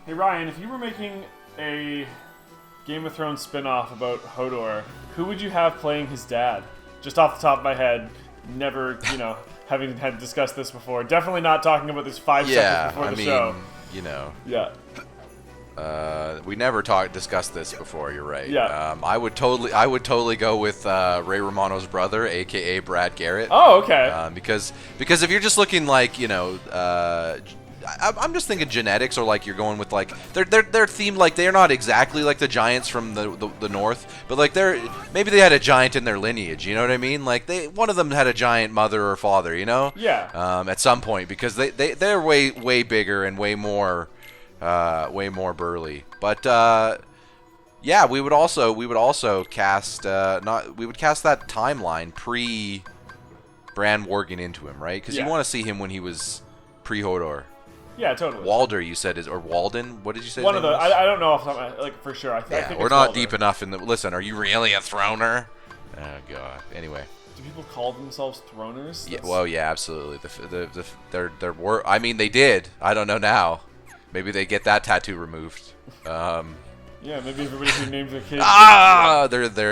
Hey Ryan, if you were making a Game of Thrones spin-off about Hodor, who would you have playing his dad? Just off the top of my head, never, having had discussed this before. Definitely not talking about this 5 seconds before the show. Yeah. We never discussed this before. You're right. Yeah. I would totally go with Ray Romano's brother, aka Brad Garrett. Oh, okay. Because if you're just looking like I'm just thinking genetics, or like you're going with like they're themed like they're not exactly like the giants from the north, but like maybe they had a giant in their lineage. You know what I mean? Like one of them had a giant mother or father. Yeah. At some point, because they're way bigger and way more burly. But yeah, we would also cast we would cast that timeline pre Bran Morgan into him, right? Because you want to see him when he was pre Hodor. Yeah, totally. Walder, you said, or Walden? What did you say? One of the. I don't know if for sure. I think we're not deep enough in the. Listen, are you really a throner? Oh god. Anyway. Do people call themselves throners? Yeah. Well, yeah, absolutely. I mean, they did. I don't know now. Maybe they get that tattoo removed. Yeah, maybe everybody who names their kids.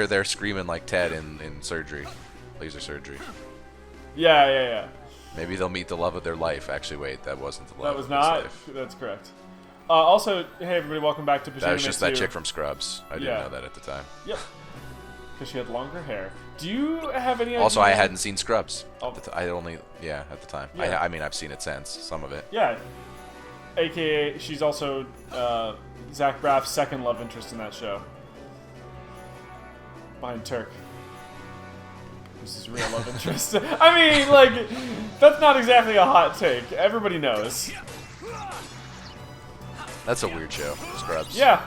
They're screaming like Ted in surgery, laser surgery. Yeah. Maybe they'll meet the love of their life. Actually, wait, that wasn't the love. That was not. That's correct. Also, hey everybody, welcome back to Pajanime. That was just that chick from Scrubs. I didn't know that at the time. Yep. Because she had longer hair. Do you have any idea? Also, I hadn't seen Scrubs. Oh. At the time. Yeah. I mean, I've seen it since, some of it. Yeah. AKA, she's also Zach Braff's second love interest in that show. Behind Turk. Who's his real love interest. I mean, like, that's not exactly a hot take. Everybody knows. That's a weird show, Scrubs. Yeah.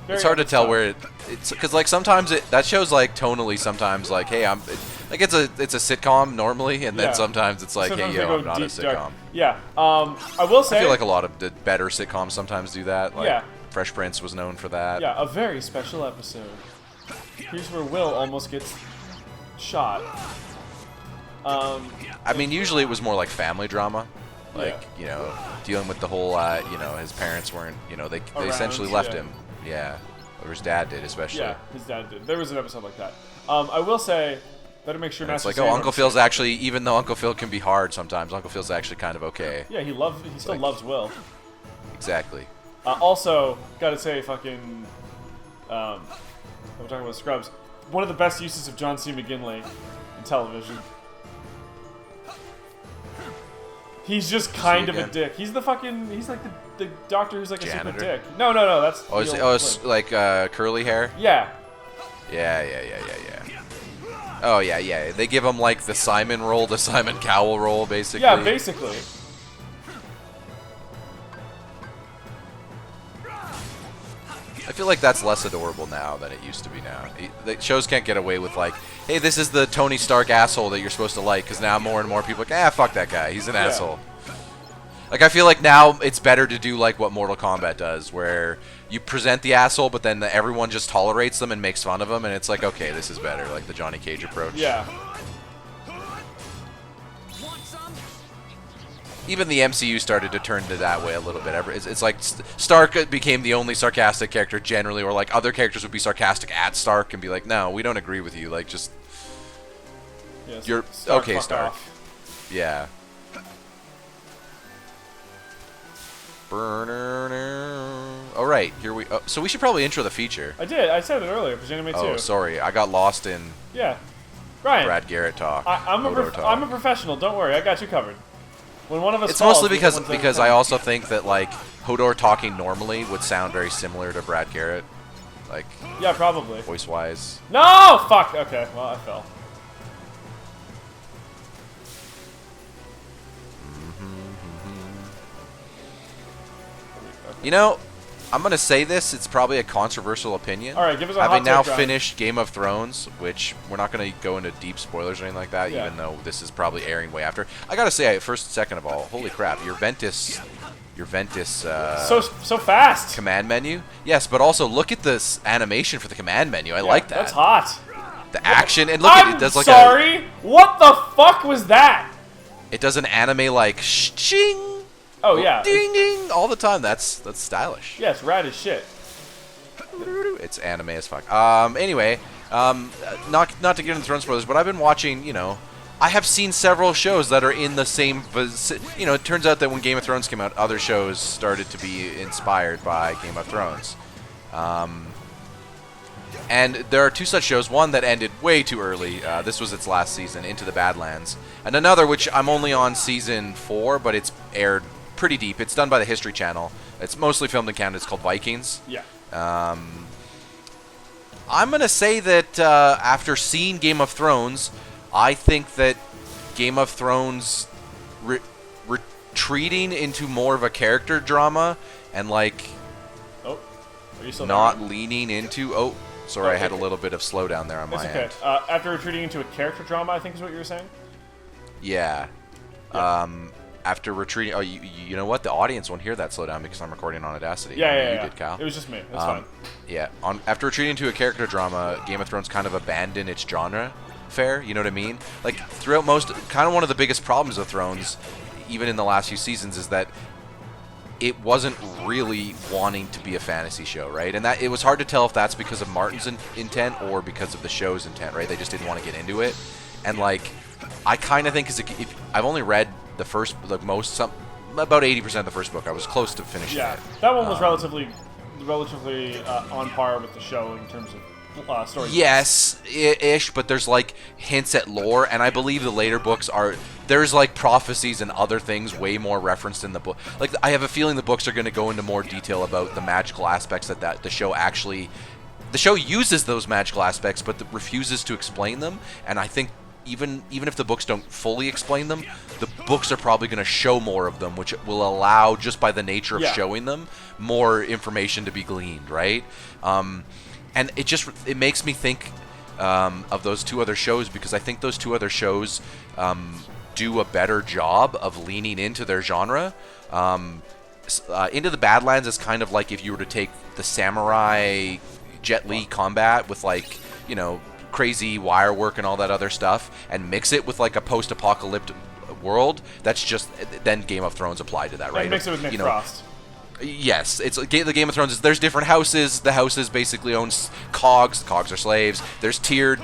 It's hard to tell where it's because like sometimes that show's like tonally sometimes like hey it's a sitcom normally, and then sometimes it's like sometimes hey yo I'm not a sitcom. Dark. Yeah. I will say I feel like a lot of the better sitcoms sometimes do that. Like Fresh Prince was known for that. Yeah, a very special episode. Here's where Will almost gets shot. I mean, usually it was more like family drama, like dealing with the whole his parents weren't they essentially left him. Yeah, or his dad did, especially. Yeah, his dad did. There was an episode like that. I will say, better make sure. It's like, Uncle Phil's actually, even though Uncle Phil can be hard sometimes, Uncle Phil's actually kind of okay. Yeah, he still loves Will. Exactly. Also, gotta say, fucking, we're talking about Scrubs. One of the best uses of John C. McGinley in television. He's just kind of a dick. He's like the doctor who's like janitor? A super dick. No, that's... it's like curly hair? Yeah. Yeah. Oh, yeah. They give him like the Simon role, the Simon Cowell role, basically. Yeah, basically. I feel like that's less adorable now than it used to be now. The shows can't get away with like, hey, this is the Tony Stark asshole that you're supposed to like, because now more and more people are like, fuck that guy, he's an asshole. Like, I feel like now it's better to do like what Mortal Kombat does, where you present the asshole, but then everyone just tolerates them and makes fun of them, and it's like, okay, this is better, like the Johnny Cage approach. Yeah. Even the MCU started to turn to that way a little bit. It's like Stark became the only sarcastic character generally, or like other characters would be sarcastic at Stark and be like, no, we don't agree with you. Like, just... you're... okay, Stark. Yeah. All right, here we... so we should probably intro the feature. I did. I said it earlier. Pajanime 2. Oh, sorry. I got lost in... Yeah. Ryan. Brad Garrett talk. I'm a professional. Don't worry. I got you covered. When one of us it's mostly because I also think that like Hodor talking normally would sound very similar to Brad Garrett, like yeah, probably voice wise. No, fuck. Okay, well I fell. You know, I'm gonna say this. It's probably a controversial opinion. All right, give us a hot Having now take, finished Game of Thrones, which we're not gonna go into deep spoilers or anything like that, yeah. even though this is probably airing way after. I gotta say, second of all, holy crap, your Ventus. So fast. Command menu. Yes, but also look at this animation for the command menu. I like that. That's hot. The action and look at it. It does like what the fuck was that? It does an anime like shing. Oh yeah, ding ding all the time. That's stylish. Yeah, it's rad as shit. It's anime as fuck. Anyway, not to get into Thrones spoilers, but I've been watching. I have seen several shows that are in the same. It turns out that when Game of Thrones came out, other shows started to be inspired by Game of Thrones. And there are two such shows. One that ended way too early. This was its last season, Into the Badlands, and another which I'm only on season 4, but it's aired pretty deep. It's done by the History Channel. It's mostly filmed in Canada. It's called Vikings. Yeah. I'm gonna say that after seeing Game of Thrones, I think that Game of Thrones retreating into more of a character drama and like are you still not there? Leaning into. Oh, sorry, I had a little bit of slowdown there on my okay. end. After retreating into a character drama, I think is what you were saying. Yeah. After retreating, you know what? The audience won't hear that slowdown because I'm recording on Audacity. Yeah. You did, Cal. It was just me. That's fine. Yeah. After retreating to a character drama, Game of Thrones kind of abandoned its genre fare. You know what I mean? Like throughout kind of one of the biggest problems of Thrones, even in the last few seasons, is that it wasn't really wanting to be a fantasy show, right? And that it was hard to tell if that's because of Martin's intent or because of the show's intent, right? They just didn't want to get into it. And like, I kind of think if I've only read the first, about 80% of the first book. I was close to finishing it. Yeah, that one was relatively on par with the show in terms of story. Yes, ish, but there's like hints at lore, and I believe the later books there's like prophecies and other things way more referenced in the book. Like I have a feeling the books are going to go into more detail about the magical aspects that the show actually. The show uses those magical aspects, but refuses to explain them, and I think. Even if the books don't fully explain them, the books are probably going to show more of them, which will allow, just by the nature of showing them, more information to be gleaned, right? And it makes me think of those two other shows, because I think those two other shows do a better job of leaning into their genre. Into the Badlands is kind of like if you were to take the samurai Jet Li combat with crazy wire work and all that other stuff and mix it with like a post-apocalyptic world. That's just then Game of Thrones applied to that, right? And mix it with Nick Frost. Yes, it's the Game of Thrones. There's different houses. The houses basically own cogs. Cogs are slaves. There's tiered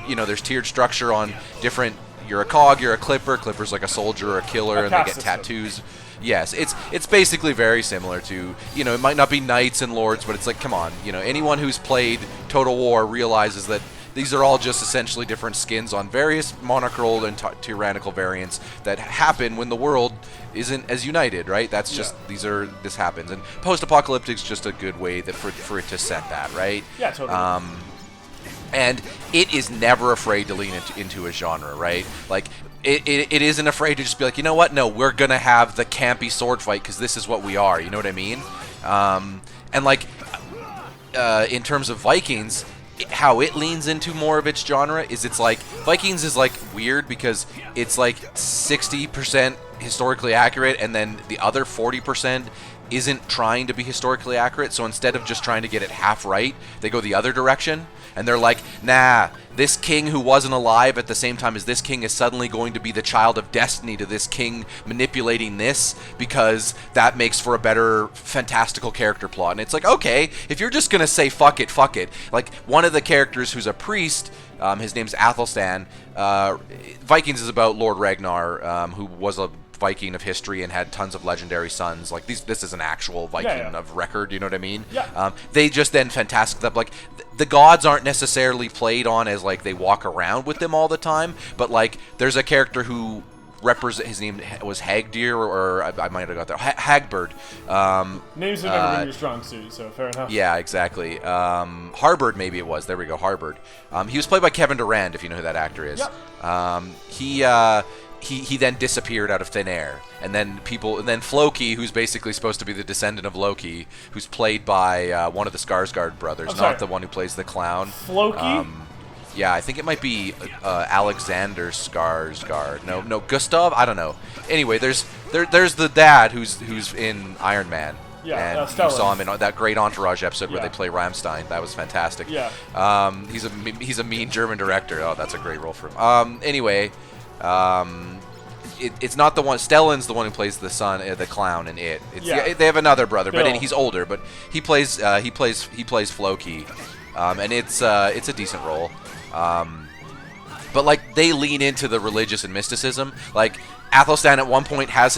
structure on different. You're a cog. You're a clipper. Clipper's like a soldier or a killer, and they get tattoos. Yes, it's basically very similar to, it might not be knights and lords, but it's like, come on, anyone who's played Total War realizes that these are all just essentially different skins on various monarchical and tyrannical variants that happen when the world isn't as united, right? That's just this happens, and post-apocalyptic is just a good way for it to set that, right? Yeah, totally. And it is never afraid to lean into a genre, right? Like it isn't afraid to just be like, you know what? No, we're gonna have the campy sword fight because this is what we are. You know what I mean? And like in terms of Vikings. How it leans into more of its genre is it's like Vikings is like weird because it's like 60% historically accurate and then the other 40% isn't trying to be historically accurate. So instead of just trying to get it half right, they go the other direction and they're like, nah, this king who wasn't alive at the same time as this king is suddenly going to be the child of destiny to this king manipulating this because that makes for a better fantastical character plot. And it's like, okay, if you're just going to say fuck it. Like one of the characters who's a priest, his name's Athelstan. Vikings is about Lord Ragnar, who was a Viking of history and had tons of legendary sons. Like this is an actual Viking of record, you know what I mean? Yeah. They just then fantastic up like the gods aren't necessarily played on as like they walk around with them all the time, but like there's a character who his name was Hagdir or I might have got there. Hagbard. Names have never been your strong suit, so fair enough. Yeah, exactly. Harbard maybe it was. There we go, Harbard. He was played by Kevin Durand, if you know who that actor is. Yep. He then disappeared out of thin air, and then Floki, who's basically supposed to be the descendant of Loki, who's played by one of the Skarsgård brothers, not the one who plays the clown. Floki? Yeah, I think it might be Alexander Skarsgård. No, Gustav. I don't know. Anyway, there's the dad who's in Iron Man. Yeah, and you saw him in that great Entourage episode where they play Rammstein. That was fantastic. Yeah. He's a mean German director. Oh, that's a great role for him. Anyway. it's not the one. Stellan's the one who plays the son, the clown in it. They have another brother, Bill. but he's older. But he plays Floki, and it's a decent role. But like they lean into the religious and mysticism. Like Athelstan at one point has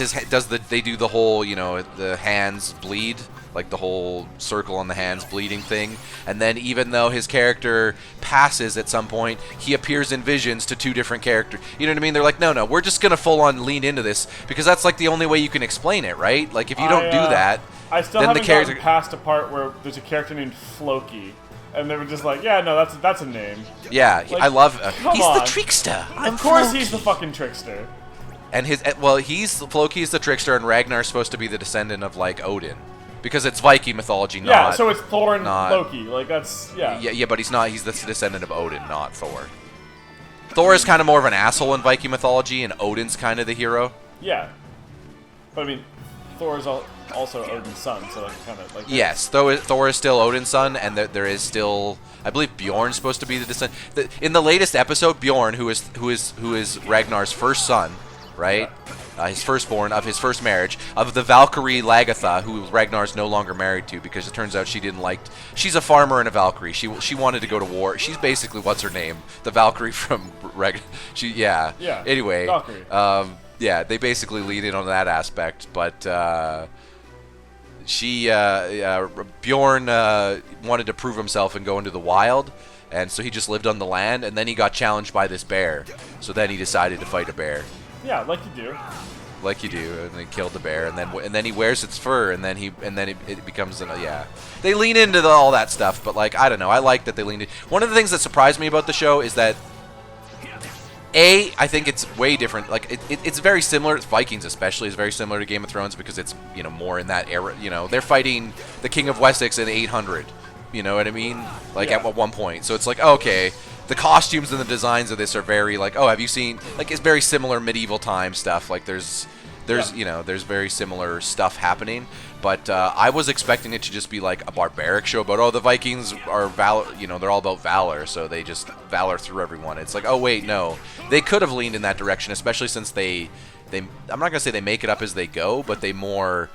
they do the whole the hands bleed, like the whole circle on the hands bleeding thing. And then even though his character passes at some point, he appears in visions to two different characters. You know what I mean? They're like, no, we're just gonna full on lean into this because that's like the only way you can explain it, right? Like if you don't do that, I still then haven't the character gotten past a part where there's a character named Floki. And they were just like, yeah, no, that's a name. Yeah, like, I love. He's the trickster. Of course, he's the fucking trickster. And Floki's the trickster, and Ragnar's supposed to be the descendant of like Odin, because it's Viking mythology. Yeah, so it's Thor and Loki. Like that's Yeah, but he's not. He's the descendant of Odin, not Thor. Thor is kind of more of an asshole in Viking mythology, and Odin's kind of the hero. Yeah, but I mean, Thor is also Odin's son, so like kind of like yes, Thor is still Odin's son, and there is still, I believe, Bjorn's supposed to be the descendant. In the latest episode, Bjorn, who is Ragnar's first son, right? Yeah. His firstborn of his first marriage, of the Valkyrie Lagatha, who Ragnar's no longer married to because it turns out she didn't like. She's a farmer and a Valkyrie. She wanted to go to war. She's basically what's her name, the Valkyrie from Yeah. Anyway. Valkyrie. Yeah, they basically lead in on that aspect, but Bjorn wanted to prove himself and go into the wild, and so he just lived on the land, and then he got challenged by this bear. So then he decided to fight a bear. Yeah, like you do. Like you do, and they killed the bear, and then he wears its fur, and then it becomes They lean into all that stuff, but like I don't know, I like that they leaned in. One of the things that surprised me about the show is that I think it's way different. Like it's very similar. Vikings especially is very similar to Game of Thrones because it's more in that era. They're fighting the King of Wessex in 800. You know what I mean? Like at one point. So it's like okay, the costumes and the designs of this are very like have you seen like it's very similar medieval time stuff. Like there's very similar stuff happening. But I was expecting it to just be like a barbaric show about, the Vikings are they're all about valor, so they just valor through everyone. It's like, oh wait, no. They could have leaned in that direction, especially since they I'm not going to say they make it up as they go, but they more,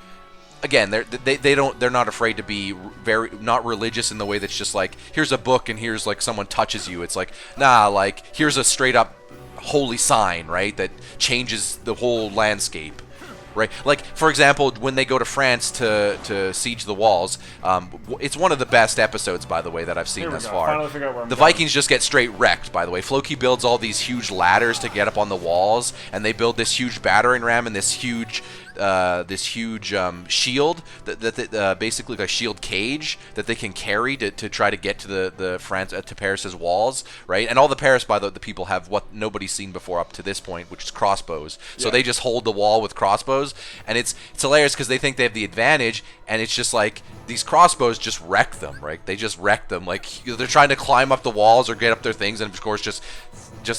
again, they're not afraid to be very, not religious in the way that's just like, here's a book and here's like someone touches you. It's like, nah, like here's a straight up holy sign, right, that changes the whole landscape. Right, like for example, when they go to France to siege the walls, it's one of the best episodes, by the way, that I've seen thus far. Finally figure out where I'm the going. Vikings just get straight wrecked. By the way, Floki builds all these huge ladders to get up on the walls, and they build this huge battering ram and this huge shield that basically like a shield cage that they can carry to try to get to the France to Paris's walls, right? And all the Paris the people have what nobody's seen before up to this point, which is crossbows. So they just hold the wall with crossbows, and it's hilarious because they think they have the advantage, and it's just like these crossbows just wreck them, right? They just wreck them. Like they're trying to climb up the walls or get up their things, and of course just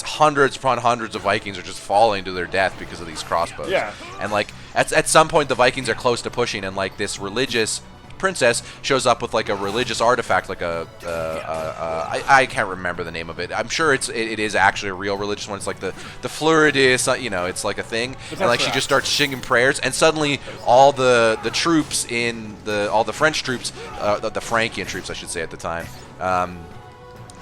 hundreds upon hundreds of Vikings are just falling to their death because of these crossbows. Yeah. And like at some point the Vikings are close to pushing, and like this religious princess shows up with like a religious artifact, like I can't remember the name of it. I'm sure it is actually a real religious one. It's like the Floridis, it's like a thing, and like she just starts singing prayers, and suddenly all the troops all the French troops, the Frankian troops I should say at the time,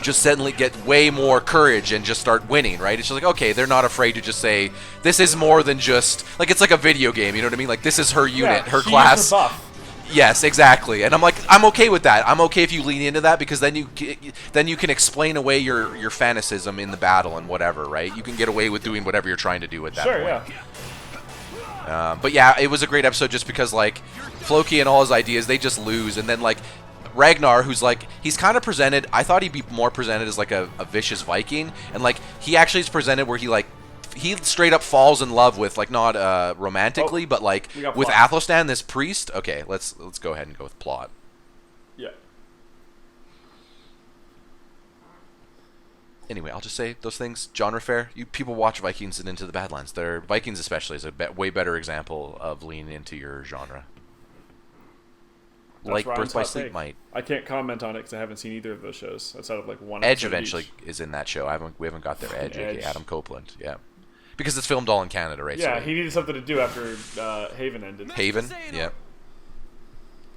just suddenly get way more courage and just start winning, right? It's just like, okay, they're not afraid to just say, this is more than just, like, it's like a video game, you know what I mean? Like, this is her unit, her class. Is the buff. Yes, exactly. And I'm like, I'm okay with that. I'm okay if you lean into that, because then you can explain away your fanaticism in the battle and whatever, right? You can get away with doing whatever you're trying to do at that point. Yeah. But yeah, it was a great episode just because, like, Floki and all his ideas, they just lose, and then, like, Ragnar, who's like, he's kind of presented, I thought he'd be more presented as like a vicious Viking, and like he actually is presented where he straight up falls in love with, like, not romantically, but like with Athelstan, this priest. Okay, let's go ahead and go with plot. Yeah. Anyway, I'll just say those things. Genre fair. You people watch Vikings and Into the Badlands. Vikings especially is a way better example of leaning into your genre. That's like Ryan's Birth by hot Sleep take. might. I can't comment on it because I haven't seen either of those shows outside of like one. Edge episode eventually each. is in that show. We haven't got their Edge. Edge. aka Adam Copeland. Yeah. Because it's filmed all in Canada, right? Yeah, so he needed something to do after Haven ended. Haven? Yep.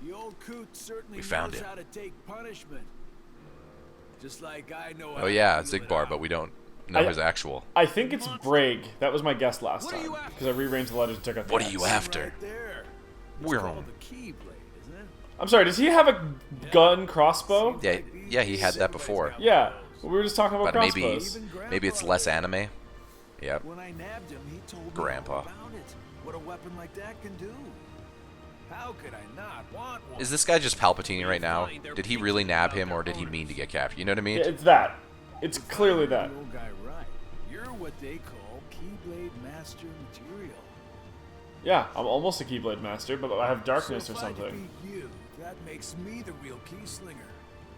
The old coot certainly We found knows him. how to take punishment. Just like I know how Oh yeah, to deal it Zigbar, out. but we don't know his actual. I think it's Braig. That was my guess last What are time. you after? Because I rearranged the letters and took out the What are X. you after? Right there. We're It's on. called the Keyblade, isn't it? I'm sorry, does he have a gun crossbow? Yeah, he had that before. Yeah, we were just talking about But crossbows. maybe it's less anime. Yep. When I nabbed him, he told me Grandpa. all about it. What a weapon like that can do. How could I not want one? Is this guy just Palpatine right now? Did he really nab him, or did he mean to get captured? You know what I mean? Yeah, it's that. It's clearly that. The old guy right. You're what they call Keyblade Master material. Yeah, I'm almost a Keyblade Master, but I have darkness So or if I something. defeat you, that makes me the real Keyslinger.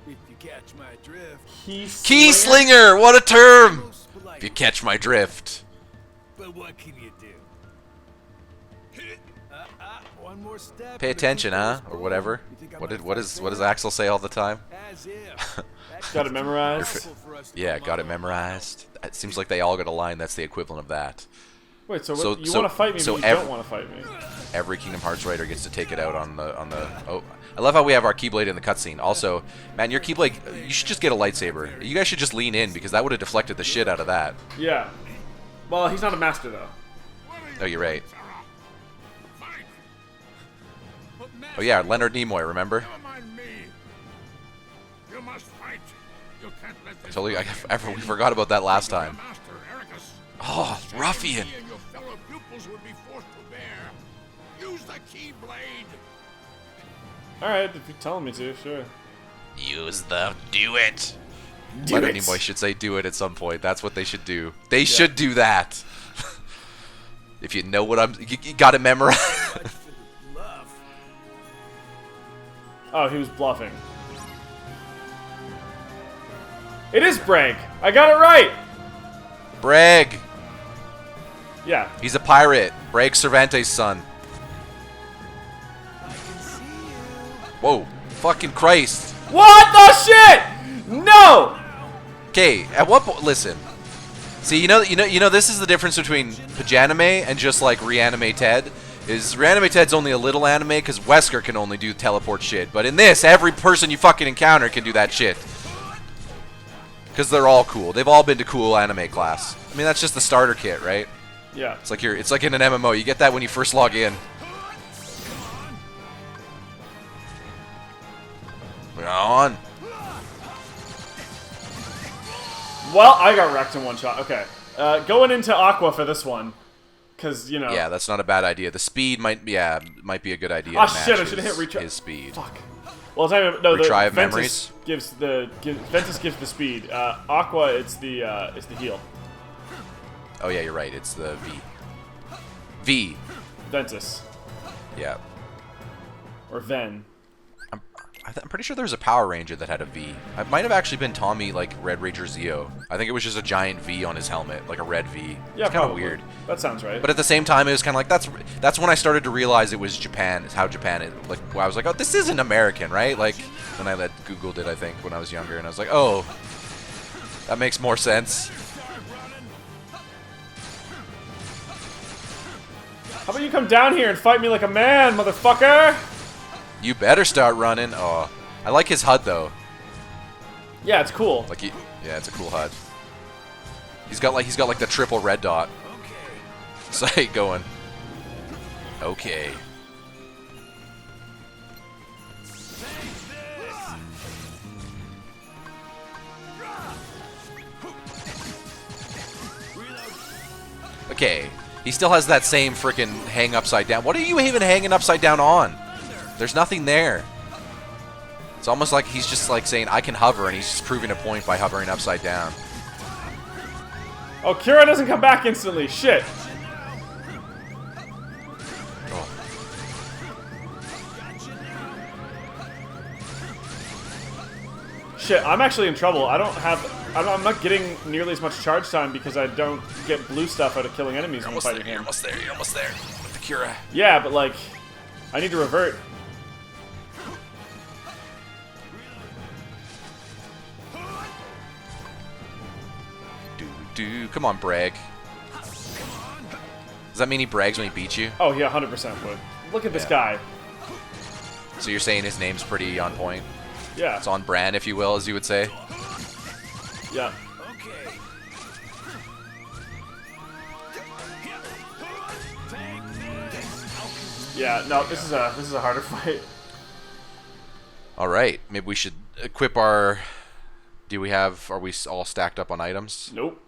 If you catch my drift. Keyslinger! What a term! Most polite. If you catch my drift. But what can you do? One more step. Pay attention, huh? Or whatever. What does Axel say all the time? As if. Got it memorized. Yeah, got it memorized. It seems like they all got a line that's the equivalent of that. Wait, so, So- you so- want to fight me, so but you don't want to fight me? Every Kingdom Hearts writer gets to take it out on the. Oh, I love how we have our Keyblade in the cutscene. Also, man, your Keyblade, you should just get a lightsaber. You guys should just lean in because that would have deflected the shit out of that. Yeah. Well, he's not a master, though. Oh, you're right. Oh yeah, Leonard Nimoy, remember? Never mind me. You must fight. You can't let this Totally, we forgot about that last time. master, Ericus. Oh, ruffian. He and your fellow pupils would be forced to bear. Use the Keyblade. Alright, if you're telling me to, sure. Use the do it. Do Leonard it. Nimoy should say do it at some point. That's what they should do. They should do that. If you know what you got it memorized. Oh, he was bluffing. It is Braig. I got it right. Bragg. Yeah. He's a pirate. Bragg Cervantes' son. Whoa. Fucking Christ. What the shit? No. Okay, at what point? Listen. See, you know, this is the difference between Pajanime and just like Reanime Ted. Is Reanime Ted's only a little anime because Wesker can only do teleport shit, but in this, every person you fucking encounter can do that shit. Because they're all cool. They've all been to cool anime class. I mean, that's just the starter kit, right? Yeah. It's like in an MMO. You get that when you first log in. We're on. Well, I got wrecked in one shot. Okay. Going into Aqua for this one. Because, you know. Yeah, that's not a bad idea. The speed might be a good idea. Oh, to match shit, I should've hit retry. his speed. Fuck. Well, tell you, no, Retry of Ventus memories? Ventus gives the speed. Aqua, it's the heal. Oh yeah, you're right. It's the V. V. Ventus. Yeah. Or Ven. I'm pretty sure there was a Power Ranger that had a V. It might have actually been Tommy, like Red Ranger Zeo. I think it was just a giant V on his helmet, like a red V. Yeah, it's kind of probably. weird. That sounds right. But at the same time, it was kind of like that's when I started to realize it was Japan. Is how Japan is. Like I was like, oh, this isn't American, right? Like when I Googled it, I think when I was younger, and I was like, oh, that makes more sense. How about you come down here and fight me like a man, motherfucker? You better start running. Oh, I like his HUD though. Yeah, it's cool. Like yeah, it's a cool HUD. He's got like the triple red dot. Sight going. Okay. Okay. He still has that same freaking hang upside down. What are you even hanging upside down on? There's nothing there. It's almost like he's just like saying, I can hover, and he's just proving a point by hovering upside down. Oh, Kira doesn't come back instantly. Shit. Oh. Shit, I'm actually in trouble. I'm not getting nearly as much charge time because I don't get blue stuff out of killing enemies when I'm fighting him. You're almost there. You're almost there. With the Cura. Yeah, but like, I need to revert. Come on, Bragg. that mean he brags when he beats you? Oh, yeah, 100% would. Look at this guy. So you're saying his name's pretty on point? Yeah. It's on brand, if you will, as you would say? Yeah. Okay. Yeah, no, this is a harder fight. All right, maybe we should equip our... Are we all stacked up on items? Nope.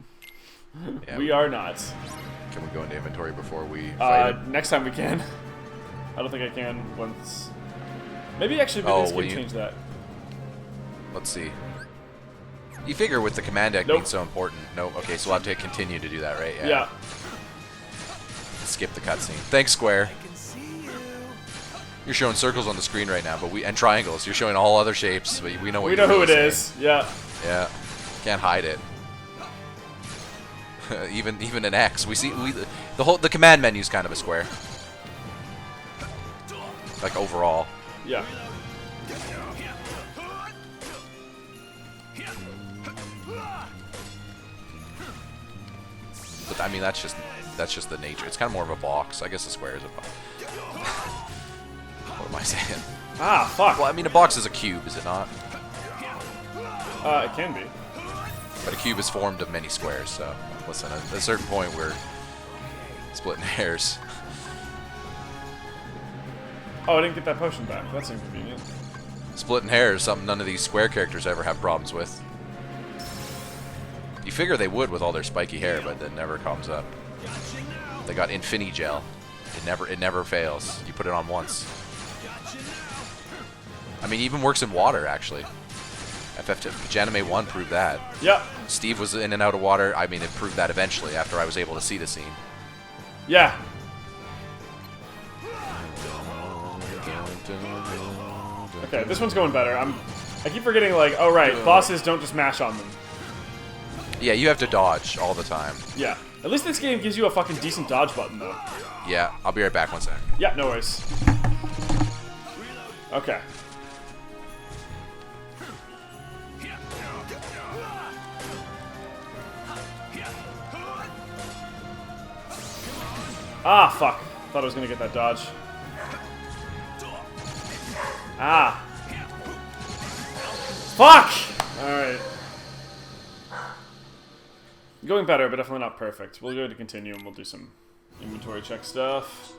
Yeah, We are not. Can we go into inventory before we fight him? Next time we can. I don't think I can once. Maybe actually we can change that. Let's see. You figure with the command deck being so important. Nope. Okay, so we'll have to continue to do that, right? Yeah. Skip the cutscene. Thanks, Square. I can see you. You're showing circles on the screen right now, and triangles. You're showing all other shapes, but we know what We you're know who really it saying. is. Yeah. Yeah. Can't hide it. even an X. The command menu's kind of a square. Like overall. Yeah. But I mean that's just the nature. It's kind of more of a box. I guess a square is a box. What am I saying? Ah, fuck. Well, I mean a box is a cube, is it not? It can be. But a cube is formed of many squares, so listen, at a certain point we're splitting hairs. Oh, I didn't get that potion back. That's inconvenient. Splitting hairs, something none of these square characters ever have problems with. You figure they would with all their spiky hair, but that never comes up. They got Infini Gel. It never fails. You put it on once. I mean, it even works in water, actually. Pajanime 1 proved that. Yep. Steve was in and out of water. I mean, it proved that eventually after I was able to see the scene. Yeah. Okay, this one's going better. I keep forgetting, like, oh right, bosses don't just mash on them. Yeah, you have to dodge all the time. Yeah. At least this game gives you a fucking decent dodge button, though. Yeah, I'll be right back 1 sec. Yeah, no worries. Okay. Ah, fuck. Thought I was gonna get that dodge. Ah. Fuck! Alright. Going better, but definitely not perfect. We'll go to continue and we'll do some inventory check stuff.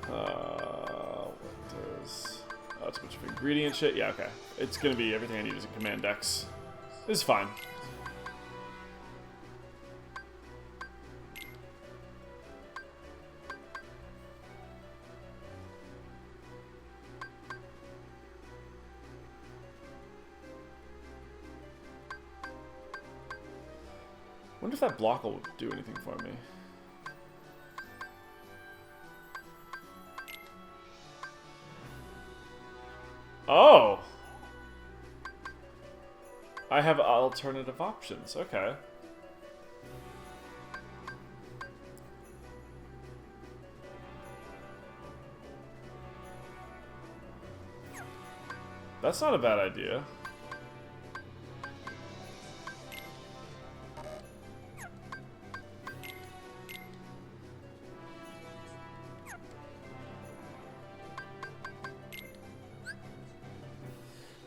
What does... Oh, it's a bunch of ingredient shit. Yeah, okay. It's gonna be everything I need is in Command X. This is fine. Wonder if that block will do anything for me. Oh! I have alternative options. Okay. That's not a bad idea.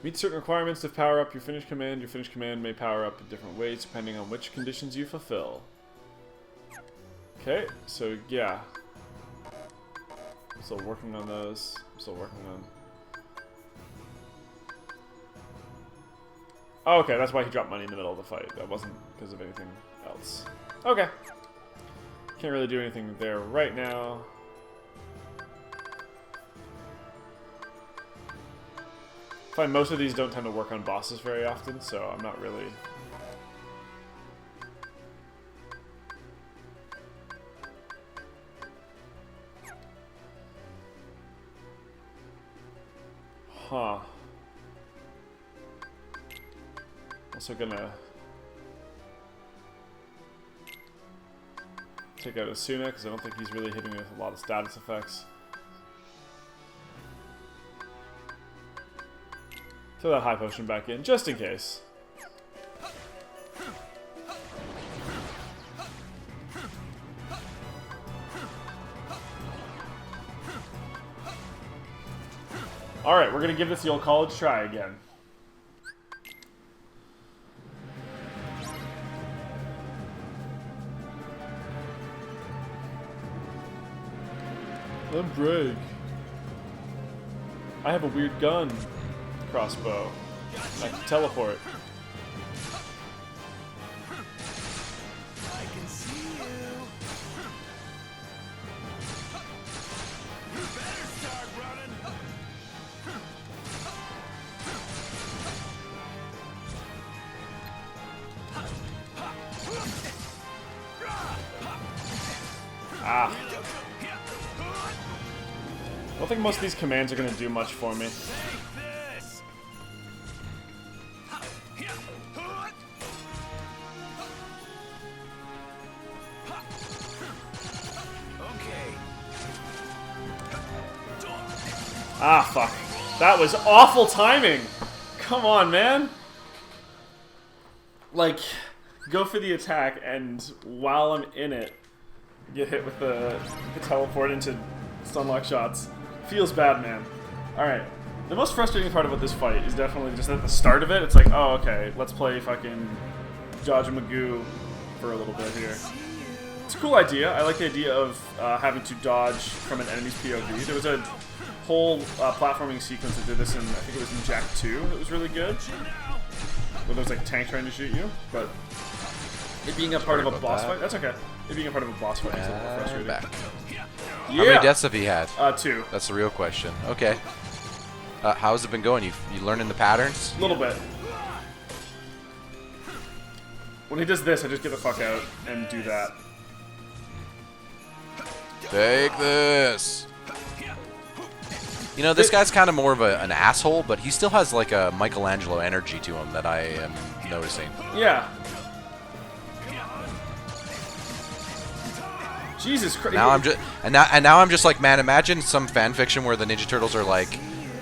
Meet certain requirements to power up your finished command. Your finished command may power up in different ways depending on which conditions you fulfill. Okay, so yeah. I'm still working on those. I'm still working on... Oh, okay, that's why he dropped money in the middle of the fight. That wasn't because of anything else. Okay. Can't really do anything there right now. I find most of these don't tend to work on bosses very often, so I'm not really... Huh. Also gonna... Take out Asuna, because I don't think he's really hitting me with a lot of status effects. Throw that high potion back in, just in case. Alright, we're gonna give this the old college try again. Unbreak. I have a weird gun. Crossbow. I can teleport. I can see you. You better start running. Ah. I don't think most of these commands are going to do much for me. This. Okay. Ah, fuck. That was awful timing! Come on, man! Like, go for the attack, and while I'm in it, get hit with the teleport into stunlock shots. Feels bad, man. Alright. The most frustrating part about this fight is definitely just at the start of it. It's like, oh, okay, let's play fucking Dodge and Magoo for a little bit here. It's a cool idea. I like the idea of having to dodge from an enemy's POV. There was a whole platforming sequence that did this in, I think it was in Jak 2, that was really good. Where there was like tanks trying to shoot you, but it being a part of a boss fight, that's okay. It being a part of a boss fight is a little frustrating. Back. Yeah. How many deaths have he had? 2. That's the real question. Okay. How's it been going? You learning the patterns? A little bit. When he does this, I just get the fuck out and do that. Take this. You know, this guy's kind of more of an asshole, but he still has like a Michelangelo energy to him that I am noticing. Yeah. Jesus Christ. Now I'm just like, man, imagine some fan fiction where the Ninja Turtles are like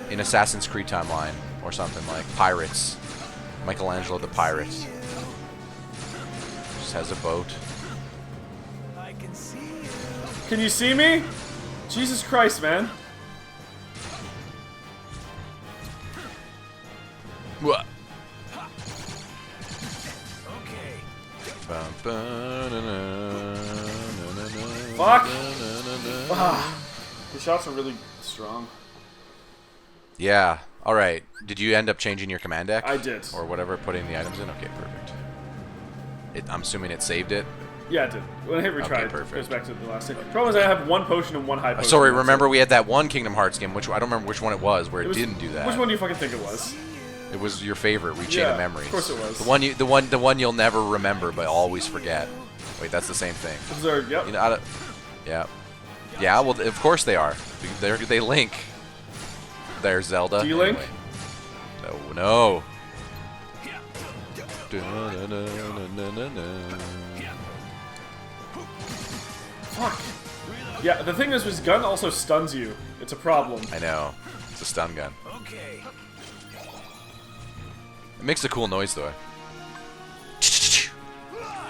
in Assassin's Creed timeline or something, like pirates. Michelangelo the pirate. Just has a boat. I can see you. Can you see me? Jesus Christ, man. What? Okay. Fuck. Ah. The shots are really strong. Yeah. All right. Did you end up changing your command deck? I did. Or whatever, putting the items in? Okay, perfect. I'm assuming it saved it? Yeah, it did. When I hit retry, it perfect. goes back to the last thing. The problem is I have one potion and one high potion. Sorry, remember we had that one Kingdom Hearts game, which I don't remember which one it was, where it didn't do that. Which one do you fucking think it was? It was your favorite, Rechain of Memories. Of course it was. The one you'll never remember but always forget. Wait, that's the same thing. Those are, yep. You know, yeah. Yeah, well, of course they are. They link. There's Zelda. Do you link? No. Fuck. Yeah, the thing is, his gun also stuns you. It's a problem. I know. It's a stun gun. Okay. It makes a cool noise, though.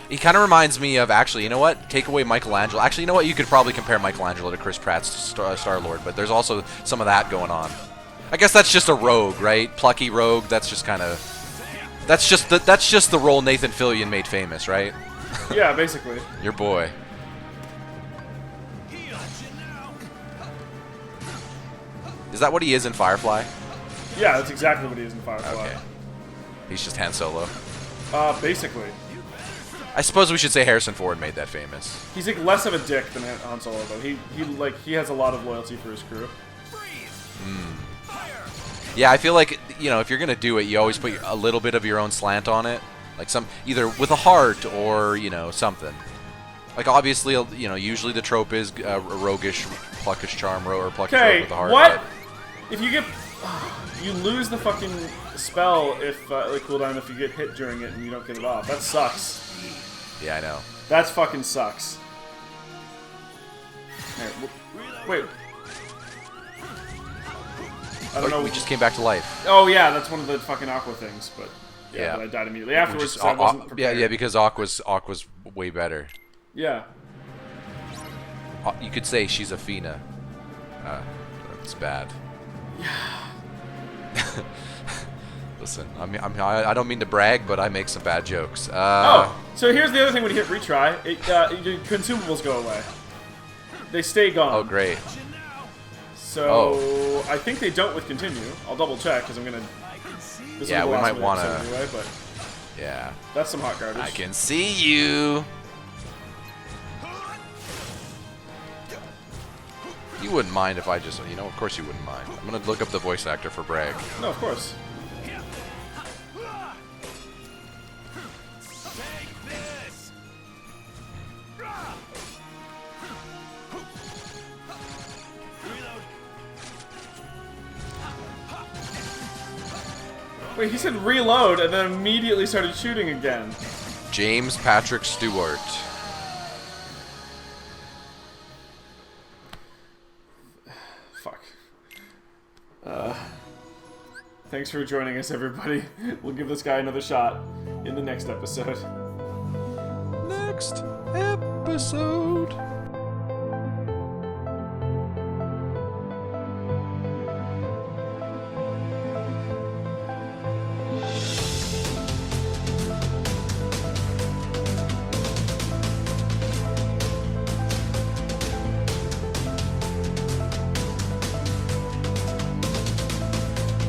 He kind of reminds me of, actually, you know what? Take away Michelangelo. Actually, you know what? You could probably compare Michelangelo to Chris Pratt's Star-Lord, but there's also some of that going on. I guess that's just a rogue, right? Plucky rogue. That's just kind of... That's just the role Nathan Fillion made famous, right? Yeah, basically. Your boy. Is that what he is in Firefly? Yeah, that's exactly what he is in Firefly. Okay. He's just Han Solo. Basically. I suppose we should say Harrison Ford made that famous. He's like less of a dick than Han Solo, though. He has a lot of loyalty for his crew. Yeah, I feel like, you know, if you're gonna do it, you always put a little bit of your own slant on it, like either with a heart or, you know, something. Like obviously, you know, usually the trope is a roguish, pluckish charm or pluckish rogue with a heart. What? If you get, you lose the fucking spell if like cooldown if you get hit during it and you don't get it off. That sucks. Yeah, I know. That fucking sucks. Here, wait. I don't know. We just came back to life. Oh yeah, that's one of the fucking Aqua things, but Yeah. but I died immediately afterwards. So I wasn't prepared. Yeah, because Aqua's way better. Yeah. You could say she's a Fina. That's bad. Yeah. Listen, I don't mean to brag, but I make some bad jokes. So here's the other thing when you hit retry. Your consumables go away. They stay gone. Oh, great. So I think they don't with continue. I'll double check because I'm gonna. This Yeah, will be we the last might want episode to. anyway, but Yeah. that's some hot garbage. I can see you. You wouldn't mind if I just, of course you wouldn't mind. I'm gonna look up the voice actor for Bragg. No, of course. Wait, he said reload and then immediately started shooting again. James Patrick Stewart. Fuck. Thanks for joining us, everybody. We'll give this guy another shot in the next episode. Next episode.